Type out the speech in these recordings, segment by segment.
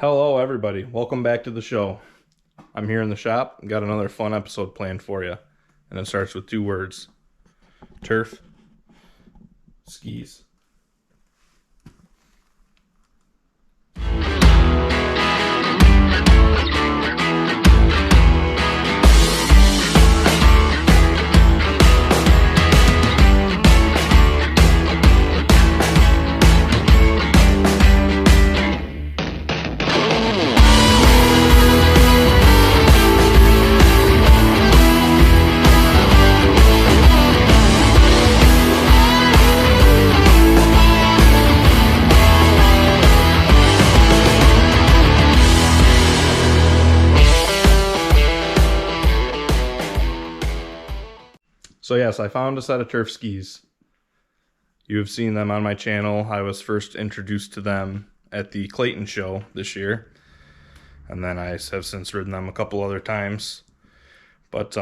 Hello everybody, welcome back to the show. I'm here in the shop, got another fun episode planned for you. And it starts with two words. Turf, skis. So yes, I found a set of turf skis. You have seen them on my channel. I was first introduced to them at the Clayton show this year. And then I have since ridden them a couple other times. But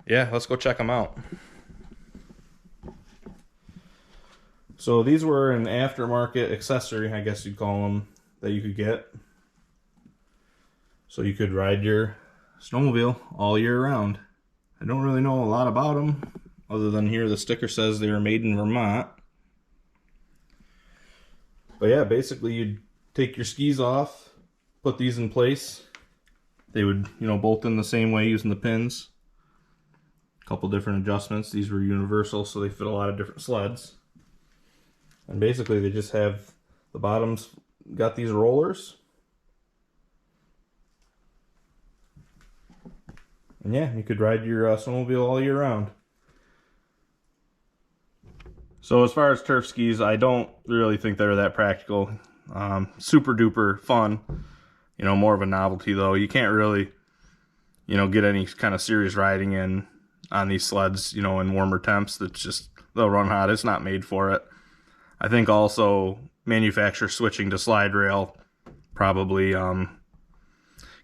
yeah, let's go check them out. So these were an aftermarket accessory, I guess you'd call them, that you could get. So you could ride your snowmobile all year round. I don't really know a lot about them, other than here the sticker says they were made in Vermont. But yeah, basically you'd take your skis off, put these in place. They would, bolt in the same way using the pins. A couple different adjustments. These were universal, so they fit a lot of different sleds. And basically they just have the bottoms got these rollers. And yeah, you could ride your snowmobile all year round. So as far as turf skis, I don't really think they're that practical. Super duper fun. More of a novelty though. You can't really, get any kind of serious riding in on these sleds, in warmer temps. That's just, they'll run hot. It's not made for it. I think also manufacturer switching to slide rail probably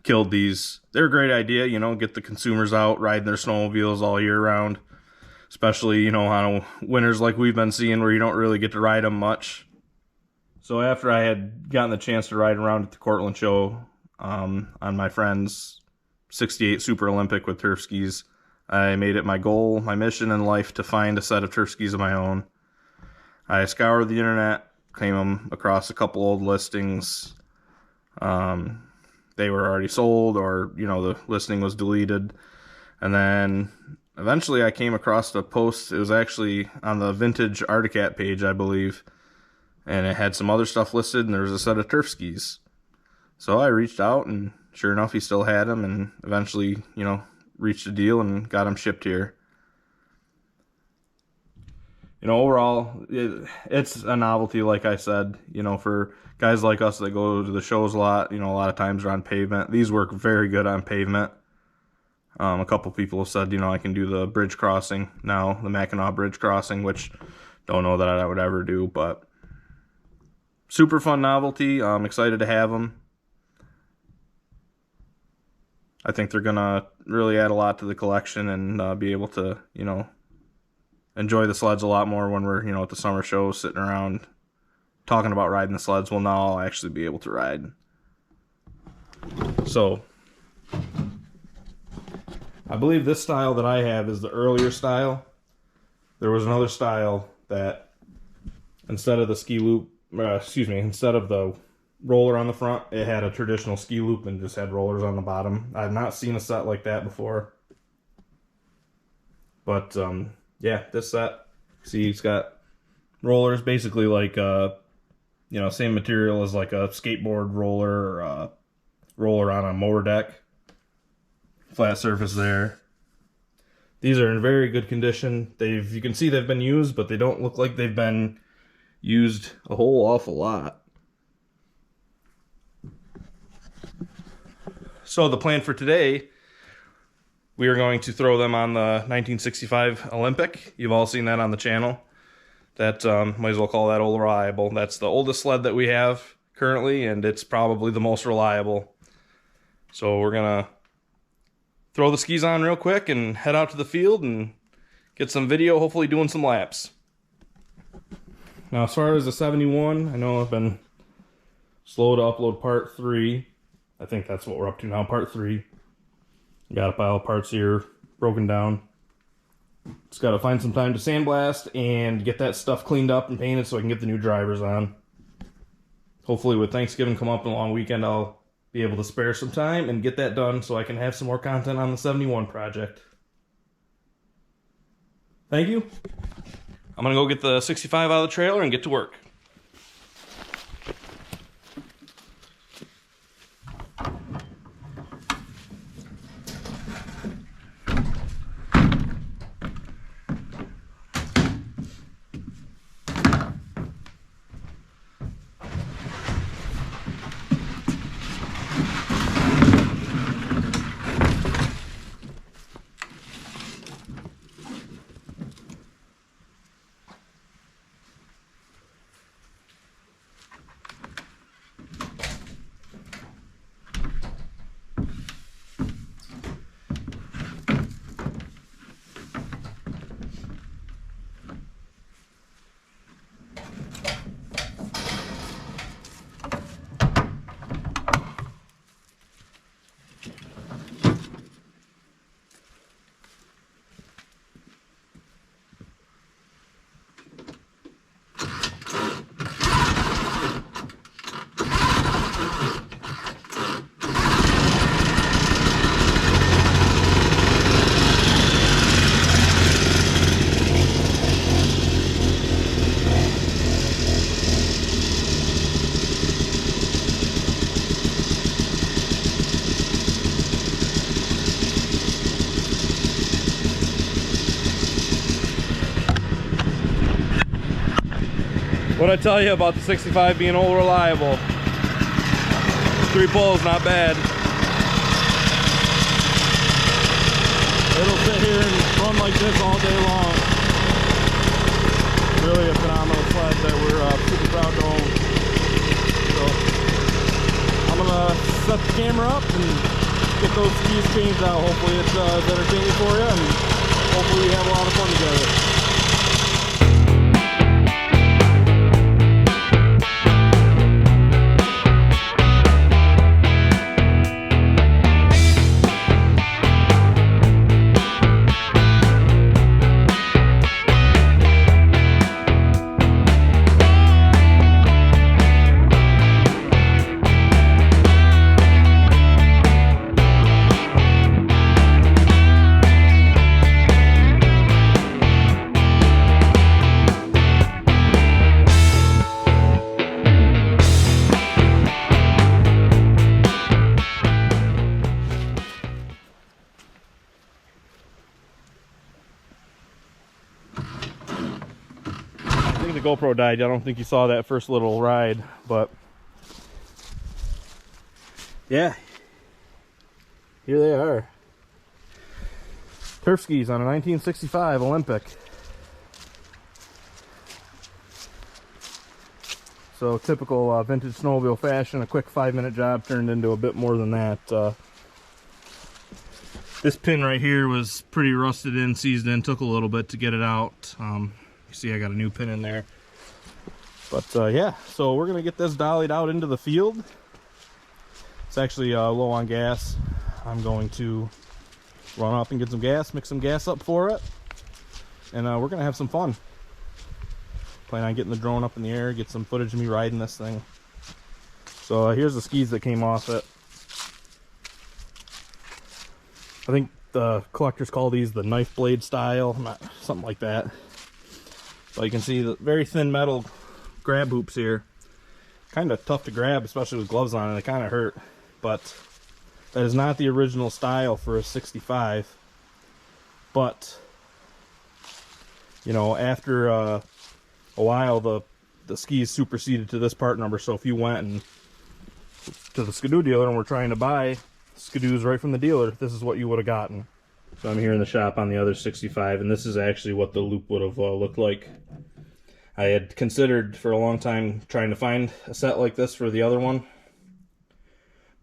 killed these. They're a great idea, get the consumers out riding their snowmobiles all year round, especially, on winters like we've been seeing where you don't really get to ride them much. So after I had gotten the chance to ride around at the Cortland show on my friend's 68 Super Olympic with turf skis, I made it my goal, my mission in life to find a set of turf skis of my own. I scoured the internet, came across a couple old listings. They were already sold, or the listing was deleted. And then eventually I came across a post. It was actually on the Vintage Articat page, I believe, and it had some other stuff listed, and there was a set of turf skis. So I reached out, and sure enough, he still had them, and eventually reached a deal and got them shipped here. Overall, it's a novelty, like I said, for guys like us that go to the shows a lot, a lot of times are on pavement. These work very good on pavement. A couple people have said, I can do the bridge crossing now, the Mackinac Bridge crossing, which don't know that I would ever do, but super fun novelty. I'm excited to have them. I think they're going to really add a lot to the collection and be able to, enjoy the sleds a lot more when we're, at the summer show sitting around talking about riding the sleds. Well, now I'll actually be able to ride. So, I believe this style that I have is the earlier style. There was another style that instead of the ski loop, instead of the roller on the front, it had a traditional ski loop and just had rollers on the bottom. I've not seen a set like that before. But, yeah, this set, see, it's got rollers, basically like, same material as like a skateboard roller or a roller on a mower deck. Flat surface there. These are in very good condition. You can see they've been used, but they don't look like they've been used a whole awful lot. So the plan for today, we are going to throw them on the 1965 Olympic. You've all seen that on the channel. That might as well call that reliable. That's the oldest sled that we have currently, and it's probably the most reliable. So we're gonna throw the skis on real quick and head out to the field and get some video, hopefully doing some laps. Now, as far as the 71, I know I've been slow to upload part 3. I think that's what we're up to now, part 3. Got a pile of parts here broken down. Just got to find some time to sandblast and get that stuff cleaned up and painted so I can get the new drivers on. Hopefully with Thanksgiving come up and a long weekend, I'll be able to spare some time and get that done so I can have some more content on the 71 project. Thank you. I'm going to go get the 65 out of the trailer and get to work. What'd I tell you about the 65 being old reliable? 3 pulls, not bad. It'll sit here and run like this all day long. Really a phenomenal sled that we're super proud to own. So I'm gonna set the camera up and get those skis changed out. Hopefully it's entertaining for you, and hopefully we have a lot of fun together. The GoPro died. I don't think you saw that first little ride, but yeah, here they are. Turf skis on a 1965 Olympic. So typical vintage snowmobile fashion, a quick 5-minute job turned into a bit more than that. This pin right here was pretty rusted in, seized in, took a little bit to get it out. You see I got a new pin in there. But yeah, so we're gonna get this dollied out into the field. It's actually low on gas. I'm going to run up and get some gas, mix some gas up for it, and we're gonna have some fun. Plan on getting the drone up in the air, get some footage of me riding this thing. So here's the skis that came off it. I think the collectors call these the knife blade style, something like that. So you can see the very thin metal grab hoops here. Kind of tough to grab, especially with gloves on, and they kind of hurt. But that is not the original style for a 65. But, you know, after a while, the skis superseded to this part number. So if you went and to the Skidoo dealer and were trying to buy Skidoos right from the dealer, this is what you would have gotten. So I'm here in the shop on the other 65, and this is actually what the loop would have looked like. I had considered for a long time trying to find a set like this for the other one,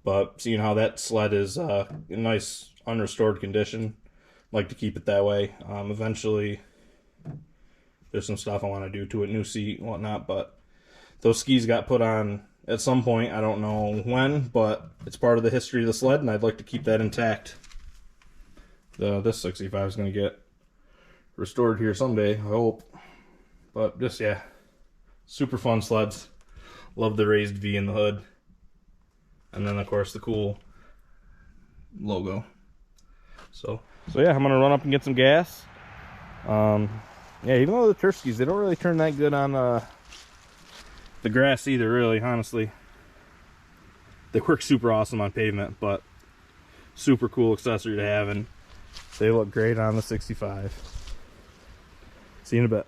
but seeing how that sled is in nice unrestored condition, I'd like to keep it that way. Eventually there's some stuff I want to do to it, new seat and whatnot, but those skis got put on at some point. I don't know when, but it's part of the history of the sled, and I'd like to keep that intact. This 65 is going to get restored here someday, I hope. But just, yeah, super fun sleds. Love the raised V in the hood. And then, of course, the cool logo. So yeah, I'm going to run up and get some gas. Yeah, even though the turf skis, they don't really turn that good on the grass either, really, honestly. They work super awesome on pavement, but super cool accessory to have, and they look great on the 65. See you in a bit.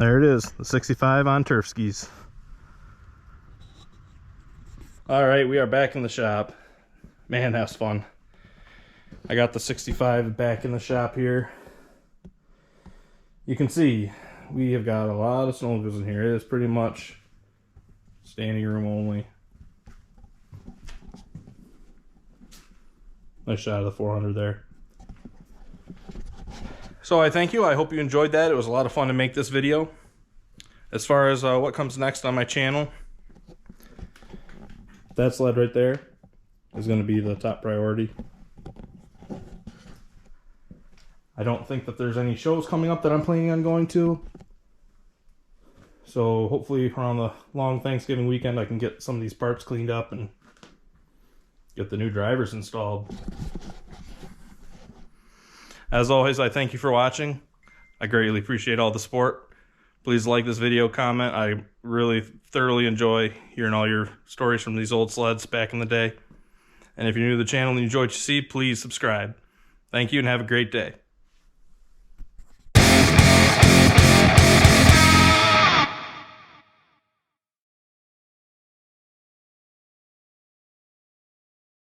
There it is, the 65 on turf skis. All right, we are back in the shop. Man, that's fun. I got the 65 back in the shop here. You can see we have got a lot of snowmobiles in here. It is pretty much standing room only. Nice shot of the 400 there. So I thank you. I hope you enjoyed that. It was a lot of fun to make this video. As far as what comes next on my channel, that sled right there is going to be the top priority. I don't think that there's any shows coming up that I'm planning on going to. So hopefully around the long Thanksgiving weekend I can get some of these parts cleaned up and get the new drivers installed. As always, I thank you for watching. I greatly appreciate all the support. Please like this video, comment. I really thoroughly enjoy hearing all your stories from these old sleds back in the day. And if you're new to the channel and you enjoy what you see, please subscribe. Thank you and have a great day.